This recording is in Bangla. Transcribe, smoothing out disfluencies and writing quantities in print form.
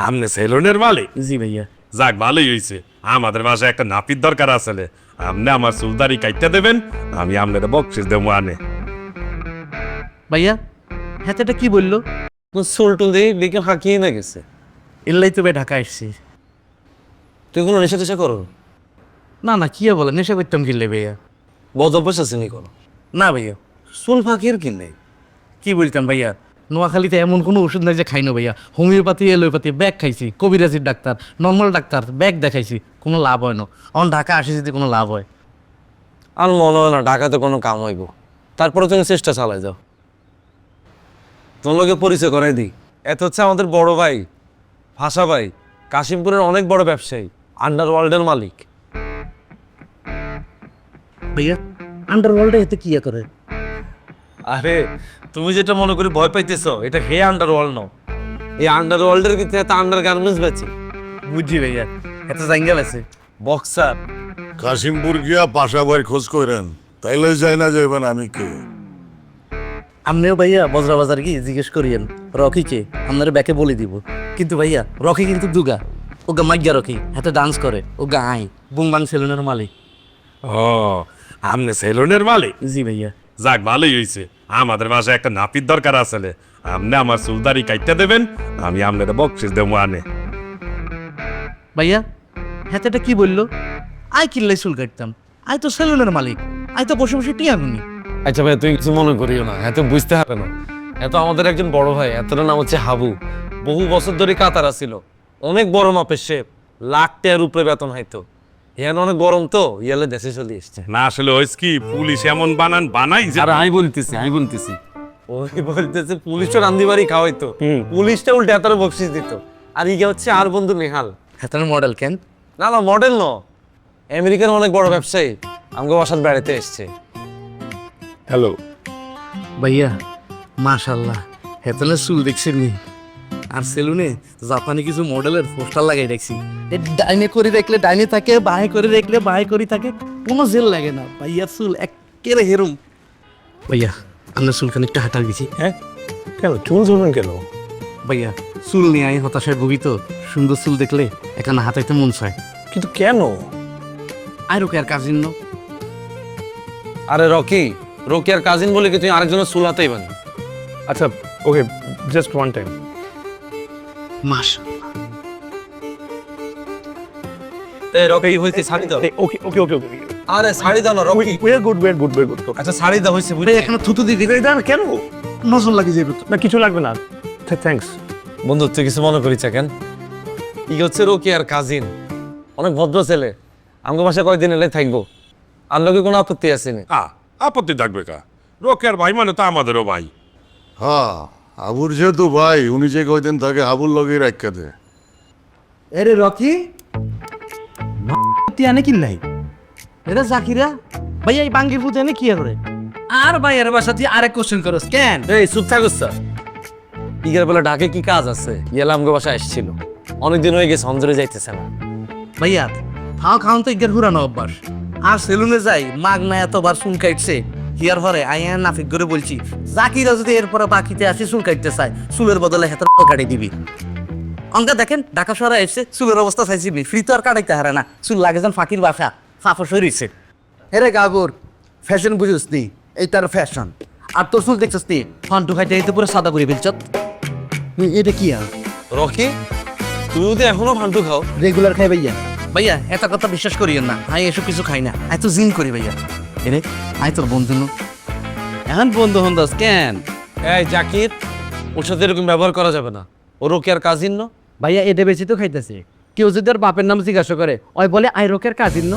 আমনে সেলুনের মালিক? জি ভাইয়া। যাক, ভালোই হয়েছে। আমাদের বাসায় একটা নাপিত দরকার আসলে। আপনি আমার চুলদারি কাইটটা দেবেন, আমি আপনার বকশিস দেবো আনে। ভাইয়া হাতেটা কি বললো? চুল টুল দিয়ে বিকেল হাঁকিয়ে না গেছে। এল্লাই তো ভাই ঢাকা এসছি। তুই কোনো নেশা টেশা করো? না না, কি বলে, নেশা করতাম কিনলে ভাইয়া? বদ অভ্যাস আছে নি করো? না ভাইয়া। চুল ফাঁকির কিনে কি বলতাম ভাইয়া, নোয়াখালীতে এমন কোনো ওষুধ নাই যে খাই না ভাইয়া। হোমিওপ্যাথি এলোপ্যাথি ব্যাগ খাইছি, কবিরাজির ডাক্তার, নর্মাল ডাক্তার ব্যাগ দেখাইছি, কোনো লাভ হয় না। অন ঢাকা আসি যদি কোনো লাভ হয়? আর মনে হয় না ঢাকাতে কোনো কাম হইব। তারপরে তুমি চেষ্টা চালাই যাও। তোর লোকে পরিচয় করাই দিই। এত হচ্ছে আমাদের বড় ভাই, ভাষা ভাই, কাশিমপুরের অনেক বড় ব্যবসায়ী, আন্ডারওয়ার্ল্ডের মালিক। ভাইয়া আন্ডারওয়ার্ল্ডে এতে কি করে? আরে তুমি যেটা মনে করি ভয় পাইতেছ, এটা হে আন্ডারওয়ার্ল্ড ন। এই আন্ডারওয়ার্ল্ডের ভিতরে একটা আন্ডার গার্মেন্টস বেচে। বুঝছি ভাইয়া, এত জাঙ্গাল আছে। বক্সার। কাশিমপুর গিয়া পাশা ভাই খোঁজ করেন, তাইলে যাই না যাইবেন আমি কে। আপনিও ভাইয়া বজরা বাজার কি জিজ্ঞেস করিয়েন রকিকে, আপনার ব্যাকে বলে দিব। কিন্তু ভাইয়া রকি কিন্তু দুগা, ওগা মাইয়া রকি, হাতে ডান্স করে, ওগা আই বুংবাং সেলুনের মালিক। ও, আমনে সেলুনের মালিক? জি ভাইয়া। যাক, ভালোই হয়েছে। আমাদের বাসায় একটা নাপিত দরকার আসলে। আপনি আমার চুলদারি কাইটটা দেবেন, আমি আপনার বকশিস দেবো আনে। ভাইয়া হাতেটা কি বললো? আই কিনলাই চুল কাটতাম, আই তো সেলুনের মালিক, আই তো বসে বসে টিয়া গুনি। আচ্ছা ভাই, তুই কিছু মনে করিও না, এত বুঝতে হবে না। এত আমাদের একজন বড় ভাই, এতটা নাম হচ্ছে হাবু। বহু বছর ধরে কাতারা ছিল, অনেক বড় মাপের শেপ, লাখ টাকার উপরে বেতন হয়তো। ইয়ান অনেক গরম তো, ইয়ালে দেশে চলে এসছে। না আসলে হয়েছে কি, পুলিশ এমন বানাই যে আর আমি বলতেছি ওই বলতেছে পুলিশটা রান্দিবাড়ি খাওয়াইতো, পুলিশটা উল্টে এত বকশিস দিত। আর ইগে হচ্ছে আর বন্ধু নেহাল। হাতের মডেল কেন? না না, মডেল ন, আমেরিকার অনেক বড় ব্যবসায়ী, আমাকে বাসার বেড়াতে এসছে। হ্যালো ভাইয়া মাশাল্লাহ, হেতনের চুল দেখছেন নি? আর সেলুনে জাপানি কিছু মডেলের পোস্টার লাগাই দেখছি। ডাইনে করে দেখলে ডাইনে থাকে, বাঁয়ে করে দেখলে বাঁয়ে করে থাকে, কোনো জেল লাগে না। ভাইয়ার চুল একেবারে হেরুম। ভাইয়া আপনার চুল খানিকটা হাঁটা গেছি। হ্যাঁ কেন চুল ধরবেন কেন? ভাইয়া চুল নিয়ে আমি হতাশায় ভুগি তো, সুন্দর চুল দেখলে এখানে হাতাইতে মন চায়। কিন্তু কেন? আর ওকে আর কাজিন ন। আরে রকি, রকি আর কাজিন বলে কি তুই আরেকজনের চুল হাতেই বানি? আচ্ছা ওকে, জাস্ট ওয়ান টাইম। মাশাল্লাহ। এই রকি হইছে শাড়ি দাও। ওকে ওকে ওকে ওকে, আরে শাড়ি দাও না Rocky. We are good, good. আচ্ছা শাড়ি দাও হইছে ভাই বুঝলি? এখানে থুতু দিয়ে দিবে না কেন? নজর লাগে যাবে তো। না কিছু লাগবে না, থ্যাঙ্কস। বন্ধু তুই কিছু মনে করিস কেন? ই হচ্ছে রকি আর কাজিন, অনেক ভদ্র ছেলে। আমাকে বাসায় কয়েকদিন এলে থাকবো, আর লোকে কোনো আপত্তি আছে না? আপত্তি থাকবে কা? রোকের ভাই মানে তো আমাদেরও ভাই। হ্যাঁ, হাবুর যেহেতু ভাই, উনি যে কয়দিন থাকে হাবুর লগে রাখা দে। এরে রকি আনে কি নাই? এরা জাকিরা ভাইয়া এই বাঙ্গির পুঁতে এনে কি করে? আর ভাইয়ার বাসা দিয়ে আরেক কোশ্চেন করস কেন? এই চুপ থাকুস স্যার। ইগের বেলা ডাকে কি কাজ আছে? ইয়েলা আমাকে বাসায় এসেছিল, অনেকদিন হয়ে গেছে, অঞ্জলি যাইতেছে না। ভাইয়া খাও খাওন তো ইগের হুরানো অভ্যাস। আর সেলুনে যাই মাগ না এতবার চুল কাটছে, হিয়ার পরে আইয়া নাফিক করে বলছি জাকিরা যদি এরপরে বাকিতে আসি চুল কাটতে চায়, চুলের বদলে হেতার কাটি দিবি। অঙ্কা দেখেন ঢাকা শহরে এসে চুলের অবস্থা চাইছি, ফ্রি তো আর কাটাইতে হারে না, চুল লাগে যেন ফাঁকির বাসা ফাফস হয়েছে। হেরে গাবর ফ্যাশন বুঝিস নি, এই তার ফ্যাশন। আর তোর চুল দেখছিস নি ফান্টু খাইতে এই তো পুরো সাদা করে ফেলছ। এটা কি আর রকি, তুই যদি এখনো ফান্টু খাও? রেগুলার খাই ভাইয়া। ভাইয়া এত কথা বিশ্বাস করিয়েন না, আমি এসব কিছু খাই না, আই তো জিম করি ভাইয়া। এরে আই তোর বন্ধু ন, এখন বন্ধু হন দাস কেন? এই জাকির, ওর সাথে এরকম ব্যবহার করা যাবে না। ও রকি আর কাজিন ন। ভাইয়া এটা বেশি তো খাইতেছে। কেউ যদি ওর বাপের নাম জিজ্ঞাসা করে ওই বলে আই রকের কাজিন ন।